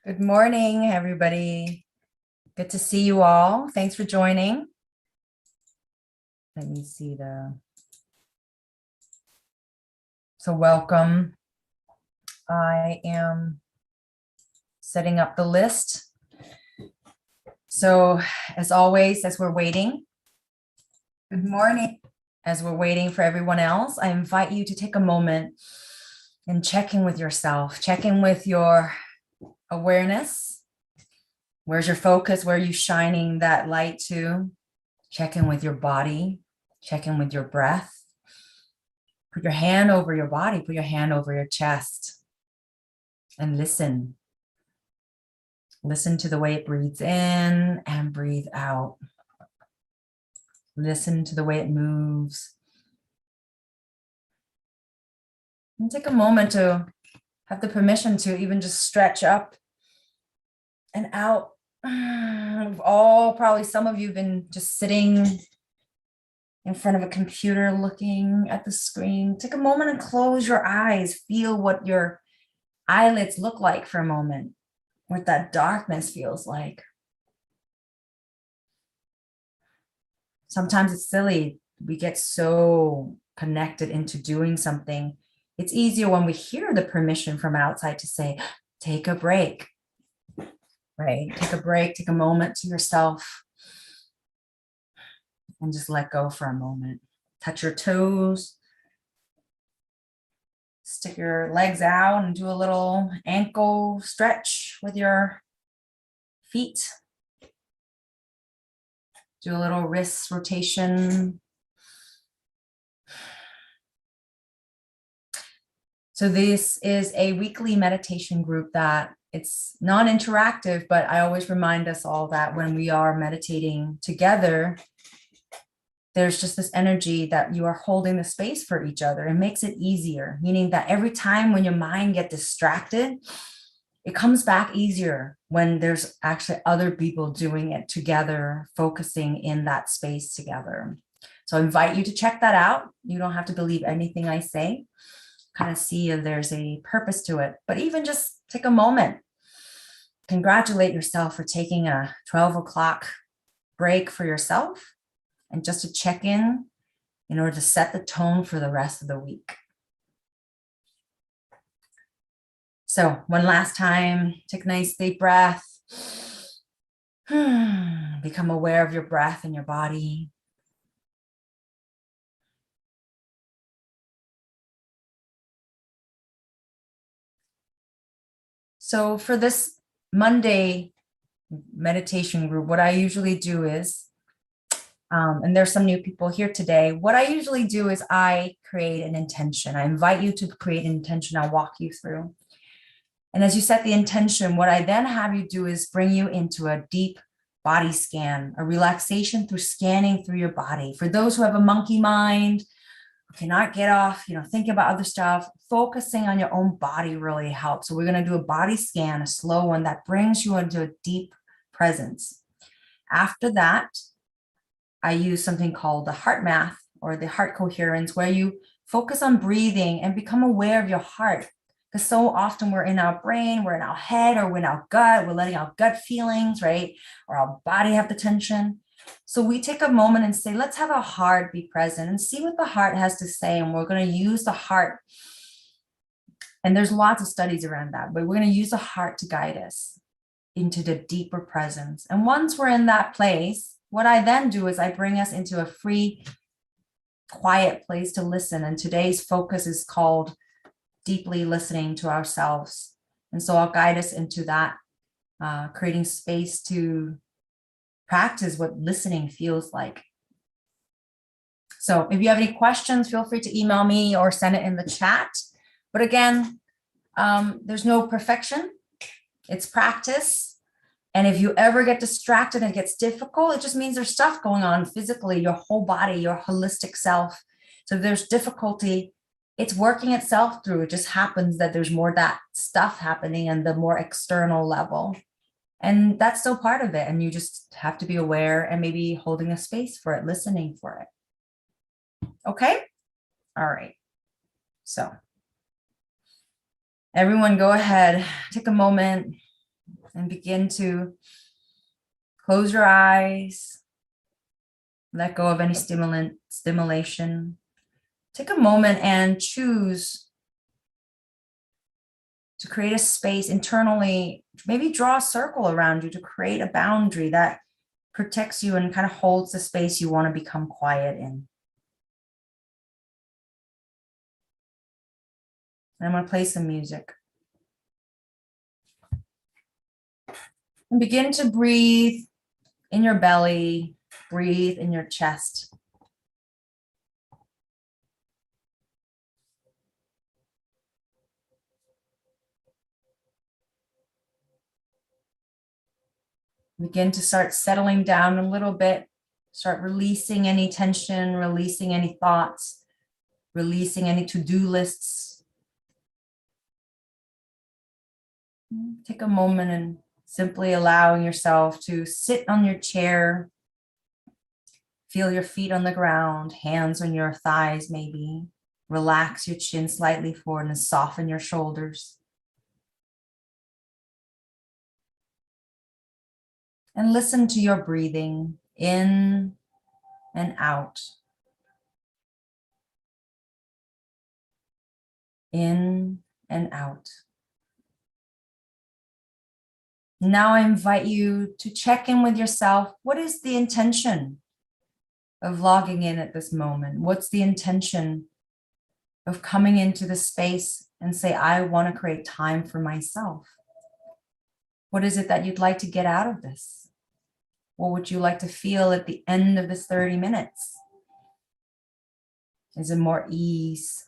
Good morning, everybody. Good to see you all. Thanks for joining. Let me see so welcome. I am setting up the list. So as always, as we're waiting, good morning. As we're waiting for everyone else, I invite you to take a moment and check in with yourself, check in with your awareness. Where's your focus? Where are you shining that light to? Check in with your body, check in with your breath. Put your hand over your body, put your hand over your chest and listen. Listen to the way it breathes in and breathe out. Listen to the way it moves. And take a moment to have the permission to even just stretch up and out. Probably some of you have been just sitting in front of a computer looking at the screen. Take a moment and close your eyes. Feel what your eyelids look like for a moment, what that darkness feels like. Sometimes it's silly. We get so connected into doing something. It's easier when we hear the permission from outside to say, take a break, right? Take a break, take a moment to yourself and just let go for a moment. Touch your toes. Stick your legs out and do a little ankle stretch with your feet. Do a little wrist rotation. So this is a weekly meditation group that it's non-interactive, but I always remind us all that when we are meditating together, there's just this energy that you are holding the space for each other. It makes it easier, meaning that every time when your mind gets distracted, it comes back easier when there's actually other people doing it together, focusing in that space together. So I invite you to check that out. You don't have to believe anything I say. Kind of see if there's a purpose to it, but even just take a moment. Congratulate yourself for taking a 12 o'clock break for yourself and just to check in order to set the tone for the rest of the week. So one last time, take a nice deep breath. Become aware of your breath and your body. So for this Monday meditation group, what I usually do is, and there's some new people here today, what I usually do is I create an intention. I invite you to create an intention. I'll walk you through. And as you set the intention, what I then have you do is bring you into a deep body scan, a relaxation through scanning through your body. For those who have a monkey mind, who cannot get off, thinking about other stuff, focusing on your own body really helps. So we're going to do a body scan, a slow one that brings you into a deep presence. After that, I use something called the heart math or the heart coherence, where you focus on breathing and become aware of your heart. Because so often we're in our brain, we're in our head, or we're in our gut, we're letting our gut feelings, right? Or our body have the tension. So we take a moment and say, let's have our heart be present and see what the heart has to say. And we're going to use the heart. And there's lots of studies around that, but we're going to use the heart to guide us into the deeper presence. And once we're in that place, what I then do is I bring us into a free, quiet place to listen. And today's focus is called deeply listening to ourselves. And so I'll guide us into that, creating space to practice what listening feels like. So if you have any questions, feel free to email me or send it in the chat. But again, there's no perfection. It's practice. And if you ever get distracted and it gets difficult, it just means there's stuff going on physically, your whole body, your holistic self. So if there's difficulty, it's working itself through. It just happens that there's more that stuff happening on the more external level. And that's still part of it. And you just have to be aware and maybe holding a space for it, listening for it. Okay? All right. So everyone go ahead, take a moment, And begin to close your eyes. Let go of any stimulation. Take a moment and choose to create a space internally. Maybe draw a circle around you to create a boundary that protects you and kind of holds the space you want to become quiet in. And I'm going to play some music. And begin to breathe in your belly, breathe in your chest. Begin to start settling down a little bit. Start releasing any tension, releasing any thoughts, releasing any to-do lists. Take a moment and simply allowing yourself to sit on your chair. Feel your feet on the ground, hands on your thighs maybe. Relax your chin slightly forward and soften your shoulders. And listen to your breathing in and out. In and out. Now I invite you to check in with yourself. What is the intention of logging in at this moment? What's the intention of coming into the space and say, I want to create time for myself? What is it that you'd like to get out of this? What would you like to feel at the end of this 30 minutes? Is it more ease,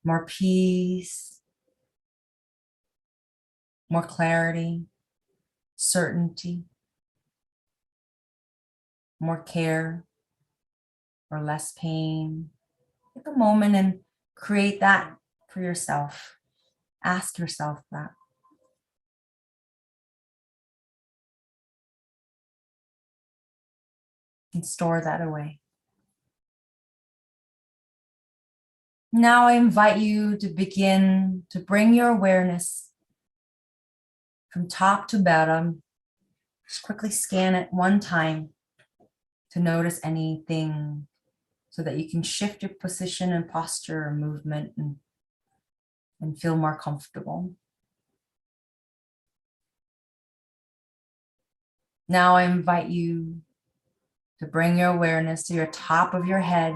more peace, more clarity, certainty, more care, or less pain? Take a moment and create that for yourself. Ask yourself that. And store that away. Now I invite you to begin to bring your awareness from top to bottom. Just quickly scan it one time to notice anything so that you can shift your position and posture or movement and feel more comfortable. Now I invite you to bring your awareness to your top of your head,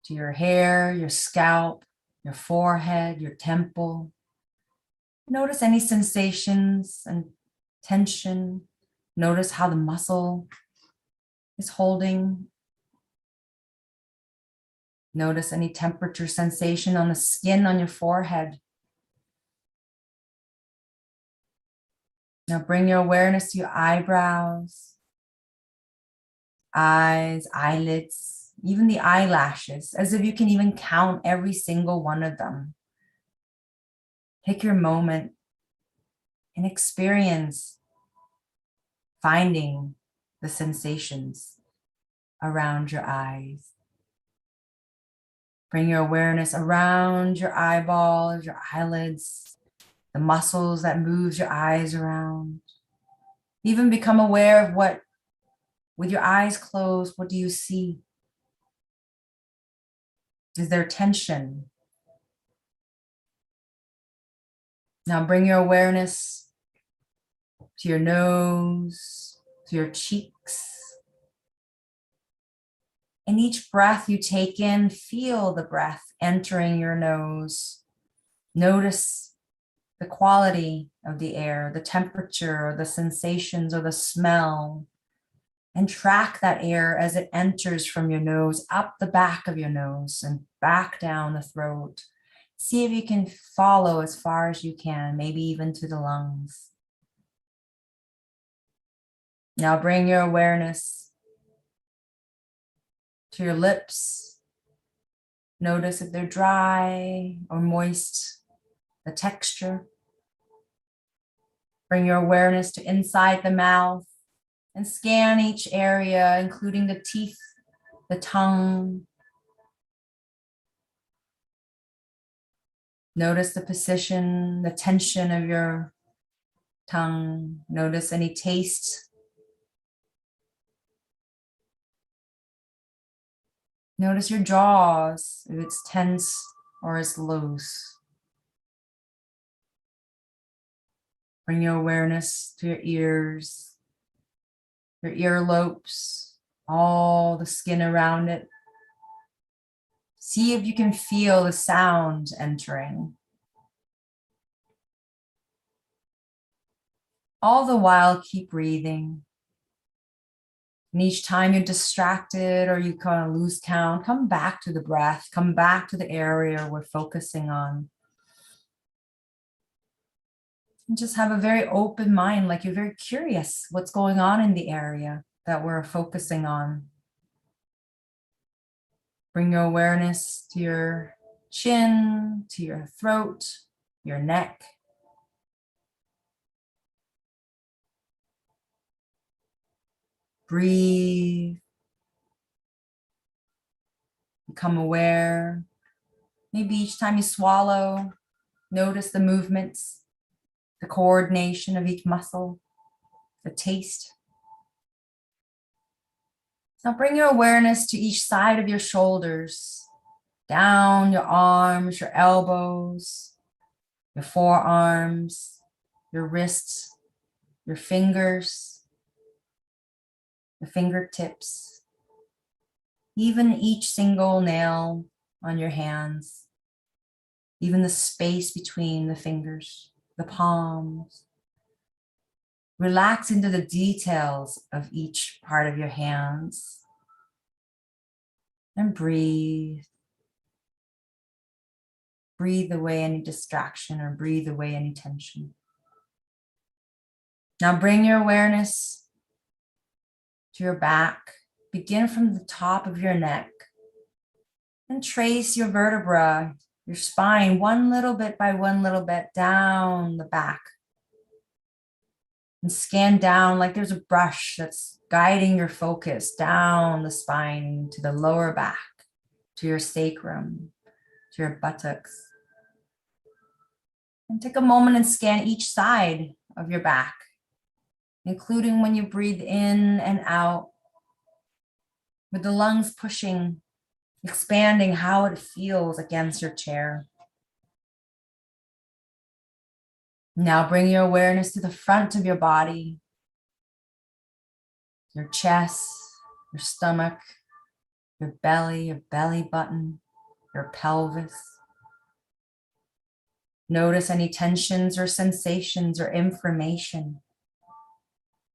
to your hair, your scalp, your forehead, your temple. Notice any sensations and tension. Notice how the muscle is holding. Notice any temperature sensation on the skin on your forehead. Now bring your awareness to your eyebrows, eyes, eyelids, even the eyelashes, as if you can even count every single one of them. Take your moment and experience finding the sensations around your eyes. Bring your awareness around your eyeballs, your eyelids, the muscles that move your eyes around. Even become aware of what, with your eyes closed, what do you see? Is there tension? Now bring your awareness to your nose, to your cheeks. And each breath you take in, feel the breath entering your nose. Notice the quality of the air, the temperature, or the sensations, or the smell, and track that air as it enters from your nose, up the back of your nose and back down the throat. See if you can follow as far as you can, maybe even to the lungs. Now bring your awareness to your lips. Notice if they're dry or moist, the texture. Bring your awareness to inside the mouth and scan each area, including the teeth, the tongue. Notice the position, the tension of your tongue. Notice any taste. Notice your jaws, if it's tense or it's loose. Bring your awareness to your ears, your earlobes, all the skin around it. See if you can feel the sound entering. All the while, keep breathing. And each time you're distracted or you kind of lose count, come back to the breath, come back to the area we're focusing on. And just have a very open mind, like you're very curious what's going on in the area that we're focusing on. Bring your awareness to your chin, to your throat, your neck. Breathe. Become aware. Maybe each time you swallow, notice the movements, the coordination of each muscle, the taste. Now bring your awareness to each side of your shoulders, down your arms, your elbows, your forearms, your wrists, your fingers, the fingertips, even each single nail on your hands, even the space between the fingers, the palms. Relax into the details of each part of your hands and breathe. Breathe away any distraction or breathe away any tension. Now bring your awareness to your back. Begin from the top of your neck and trace your vertebra, your spine, one little bit by one little bit down the back. And scan down like there's a brush that's guiding your focus down the spine to the lower back, to your sacrum, to your buttocks. And take a moment and scan each side of your back, including when you breathe in and out, with the lungs pushing, expanding how it feels against your chair. Now bring your awareness to the front of your body, your chest, your stomach, your belly button, your pelvis. Notice any tensions or sensations or information.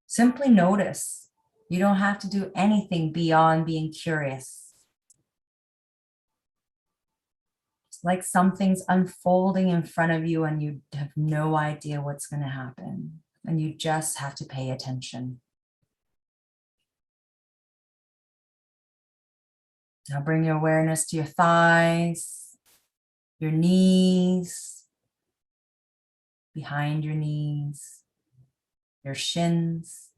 Simply notice. You don't have to do anything beyond being curious. It's like something's unfolding in front of you and you have no idea what's going to happen. And you just have to pay attention. Now bring your awareness to your thighs, your knees, behind your knees, your shins,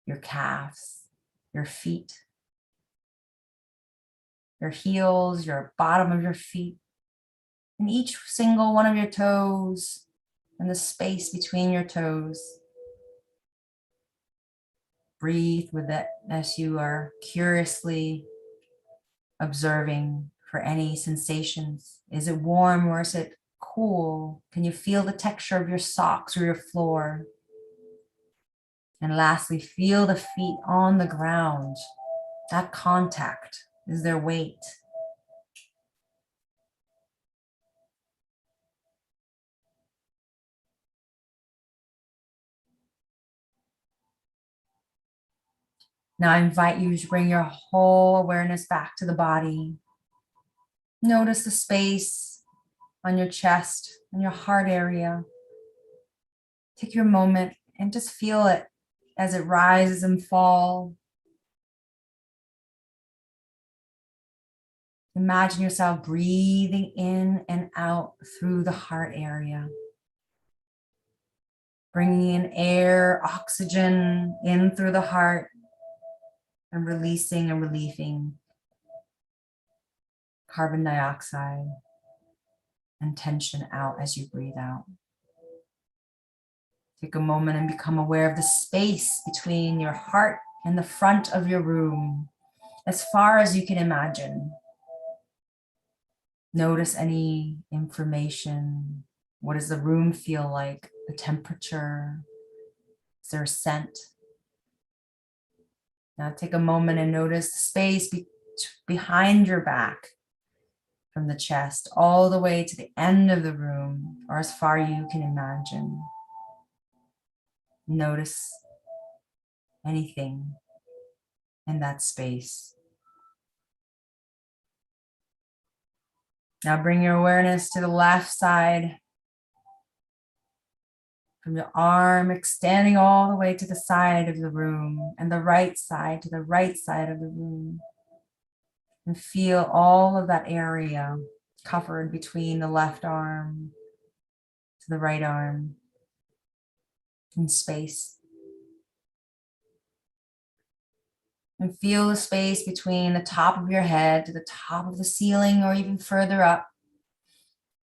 your calves, your feet, your heels, your bottom of your feet, and each single one of your toes and the space between your toes. Breathe with it as you are curiously observing for any sensations. Is it warm or is it cool? Can you feel the texture of your socks or your floor? And lastly, feel the feet on the ground. That contact, is there weight? Now I invite you to bring your whole awareness back to the body. Notice the space on your chest and your heart area. Take your moment and just feel it as it rises and falls. Imagine yourself breathing in and out through the heart area. Bringing in air, oxygen in through the heart and releasing and relieving carbon dioxide and tension out as you breathe out. Take a moment and become aware of the space between your heart and the front of your room, as far as you can imagine. Notice any information. What does the room feel like? The temperature? Is there a scent? Now take a moment and notice the space behind your back, from the chest all the way to the end of the room, or as far you can imagine. Notice anything in that space. Now bring your awareness to the left side, from your arm extending all the way to the side of the room, and the right side to the right side of the room. And feel all of that area covered between the left arm to the right arm in space. And feel the space between the top of your head to the top of the ceiling, or even further up.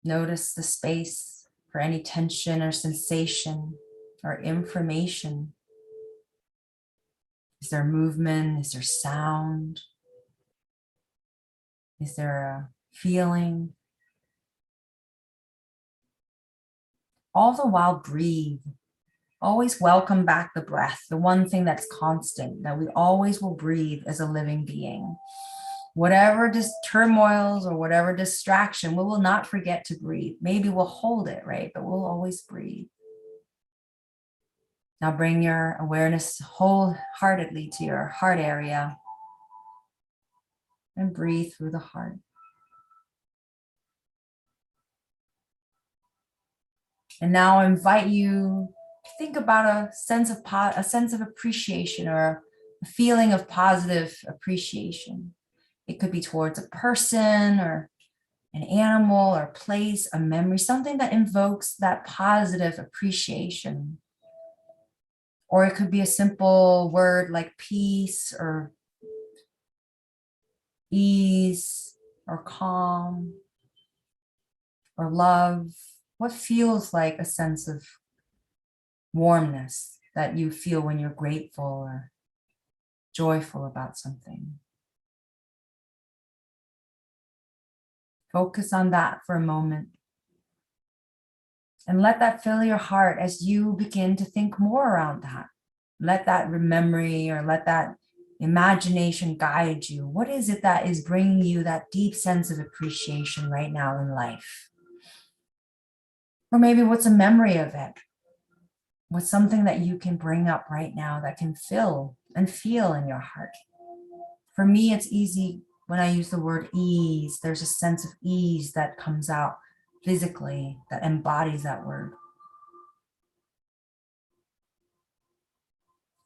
Notice the space for any tension or sensation or information. Is there movement? Is there sound? Is there a feeling? All the while, breathe. Always welcome back the breath, the one thing that's constant, that we always will breathe as a living being. Whatever turmoils or whatever distraction, we will not forget to breathe. Maybe we'll hold it, right? But we'll always breathe. Now bring your awareness wholeheartedly to your heart area and breathe through the heart. And now I invite you to think about a sense of appreciation, or a feeling of positive appreciation. It could be towards a person or an animal or place, a memory, something that invokes that positive appreciation. Or it could be a simple word like peace or ease or calm or love. What feels like a sense of warmness that you feel when you're grateful or joyful about something? Focus on that for a moment. And let that fill your heart as you begin to think more around that. Let that memory or let that imagination guide you. What is it that is bringing you that deep sense of appreciation right now in life? Or maybe what's a memory of it? What's something that you can bring up right now that can fill and feel in your heart? For me, it's easy when I use the word ease. There's a sense of ease that comes out physically that embodies that word.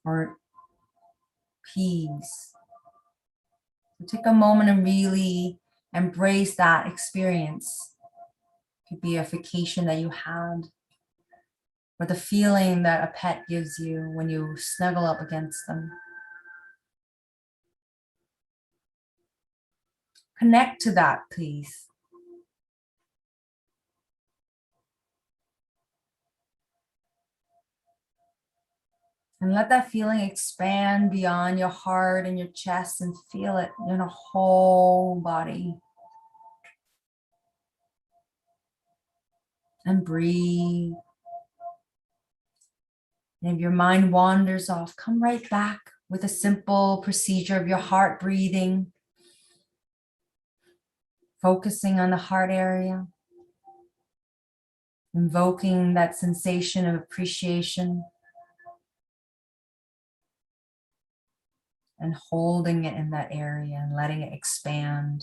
Or peace. So take a moment and really embrace that experience. It could be a vacation that you had, or the feeling that a pet gives you when you snuggle up against them. Connect to that, please. And let that feeling expand beyond your heart and your chest, and feel it in your whole body. And breathe. And if your mind wanders off, come right back with a simple procedure of your heart breathing, focusing on the heart area, invoking that sensation of appreciation, and holding it in that area and letting it expand.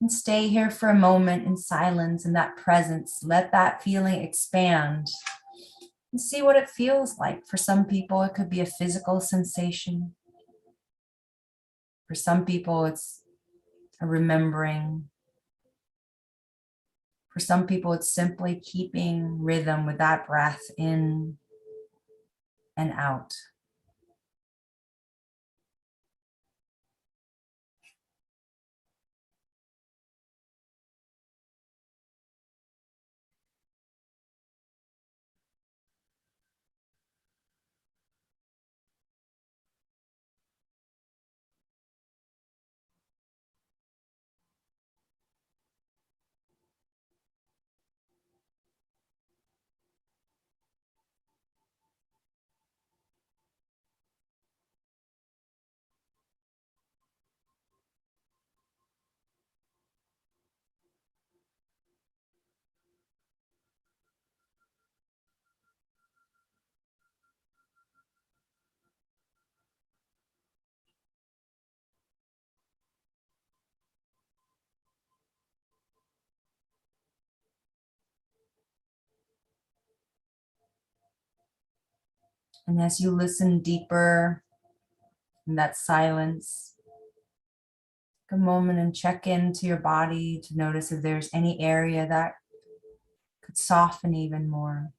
And stay here for a moment in silence, in that presence. Let that feeling expand and see what it feels like. For some people, it could be a physical sensation. For some people, it's a remembering. For some people, it's simply keeping rhythm with that breath in and out. And as you listen deeper in that silence, take a moment and check into your body to notice if there's any area that could soften even more.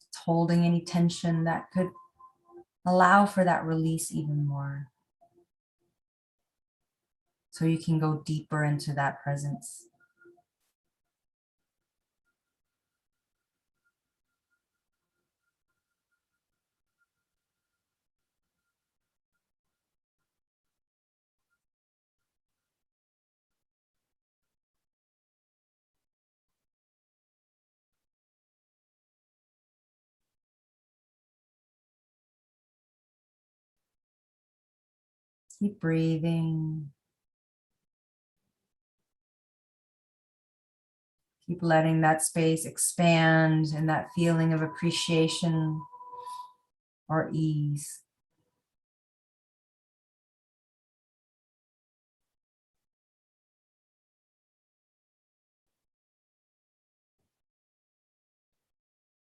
It's holding any tension that could allow for that release even more. So you can go deeper into that presence. Keep breathing. Keep letting that space expand and that feeling of appreciation or ease.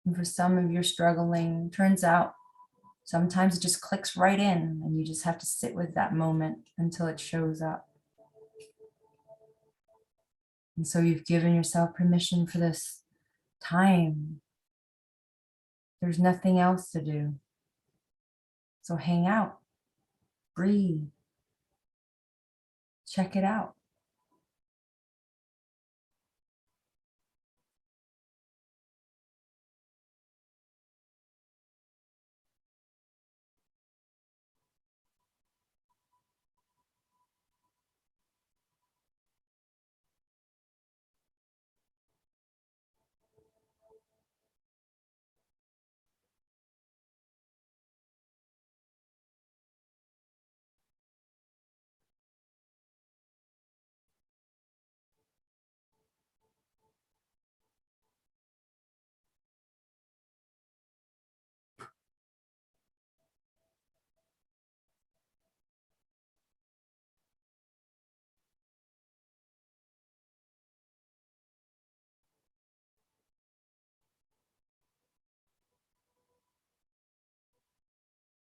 And for some of you struggling, turns out sometimes it just clicks right in and you just have to sit with that moment until it shows up. And so you've given yourself permission for this time. There's nothing else to do. So hang out, breathe, check it out.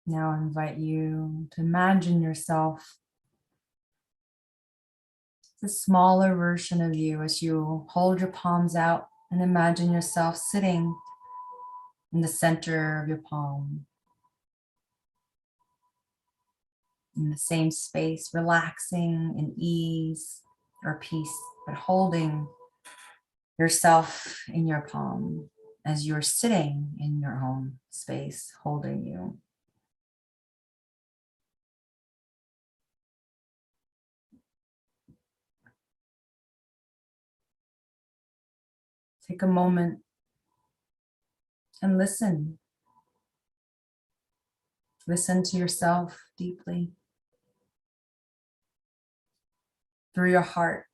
Now I invite you to imagine yourself, the smaller version of you, as you hold your palms out and imagine yourself sitting in the center of your palm, in the same space, relaxing in ease or peace, but holding yourself in your palm as you're sitting in your home space, holding you. Take a moment and listen. Listen to yourself deeply through your heart.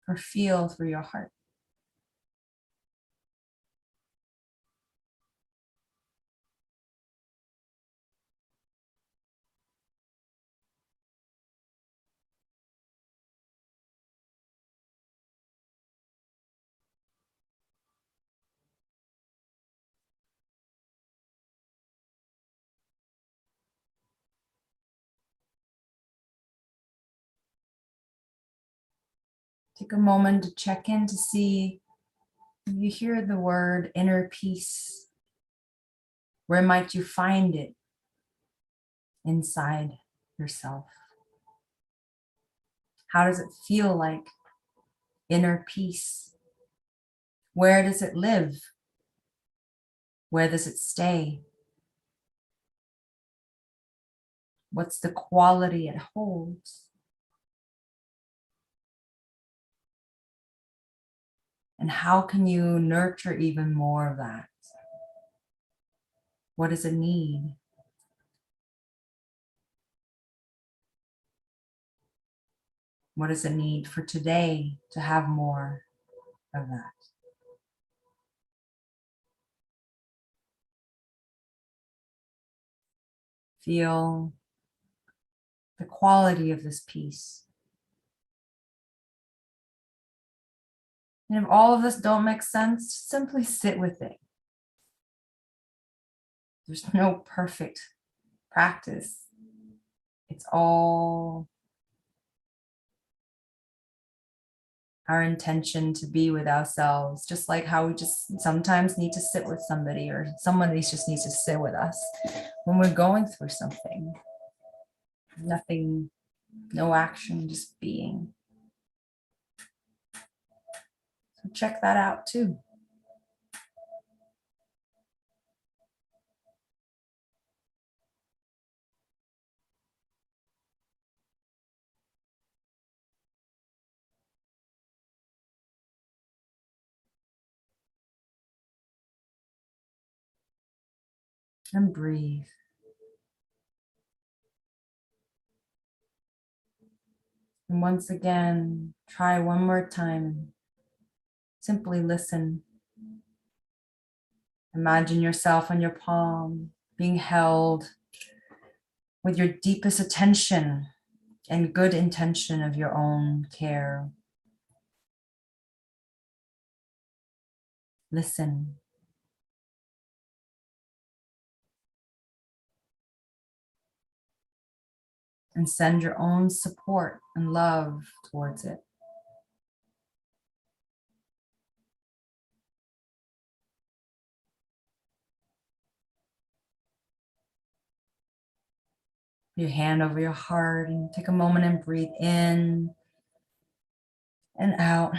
Or feel through your heart. Take a moment to check in to see if you hear the word inner peace. Where might you find it inside yourself? How does it feel like inner peace? Where does it live? Where does it stay? What's the quality it holds? And how can you nurture even more of that? What does it need? What does it need for today to have more of that? Feel the quality of this peace. And if all of this don't make sense, simply sit with it. There's no perfect practice. It's all our intention to be with ourselves, just like how we just sometimes need to sit with somebody, or somebody just needs to sit with us when we're going through something. Nothing, no action, just being. So check that out too. And breathe. And once again, try one more time. Simply listen. Imagine yourself on your palm, being held with your deepest attention and good intention of your own care. Listen. And send your own support and love towards it. Your hand over your heart and take a moment and breathe in and out.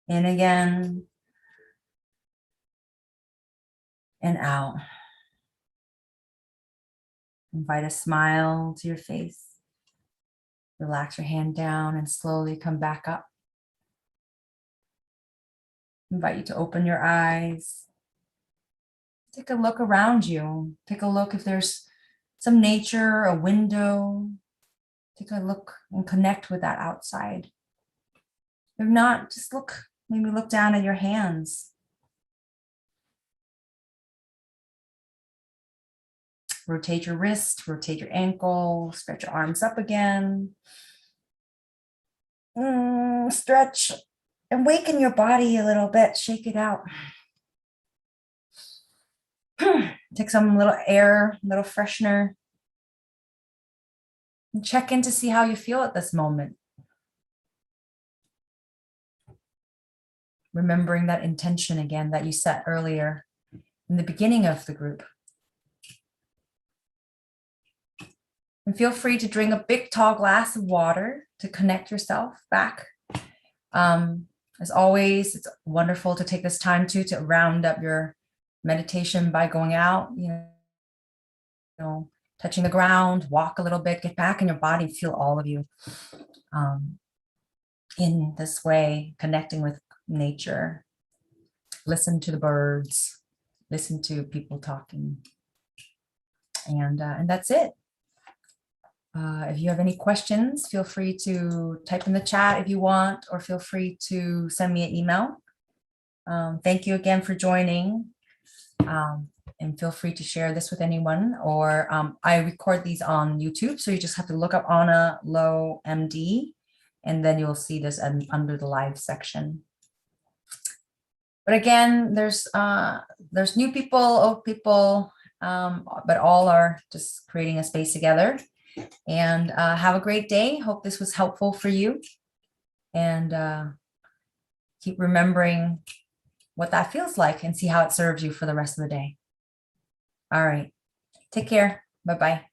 In again and out. Invite a smile to your face. Relax your hand down and slowly come back up. Invite you to open your eyes. Take a look around you. Take a look if there's some nature, a window. Take a look and connect with that outside. If not, just look, maybe look down at your hands. Rotate your wrist, rotate your ankle, stretch your arms up again. Stretch and waken your body a little bit, shake it out. Take some little air, little freshener. And check in to see how you feel at this moment. Remembering that intention again that you set earlier in the beginning of the group. And feel free to drink a big tall glass of water to connect yourself back. As always, it's wonderful to take this time to round up your meditation by going out, you know, touching the ground, walk a little bit, get back in your body, feel all of you in this way, connecting with nature. Listen to the birds, listen to people talking. And that's it. If you have any questions, feel free to type in the chat if you want, or feel free to send me an email. Thank you again for joining. And feel free to share this with anyone, or I record these on YouTube. So you just have to look up Onna Lo MD, and then you'll see this under the live section. But again, there's new people, old people, but all are just creating a space together. And have a great day. Hope this was helpful for you. And keep remembering what that feels like and see how it serves you for the rest of the day. All right. Take care. Bye-bye.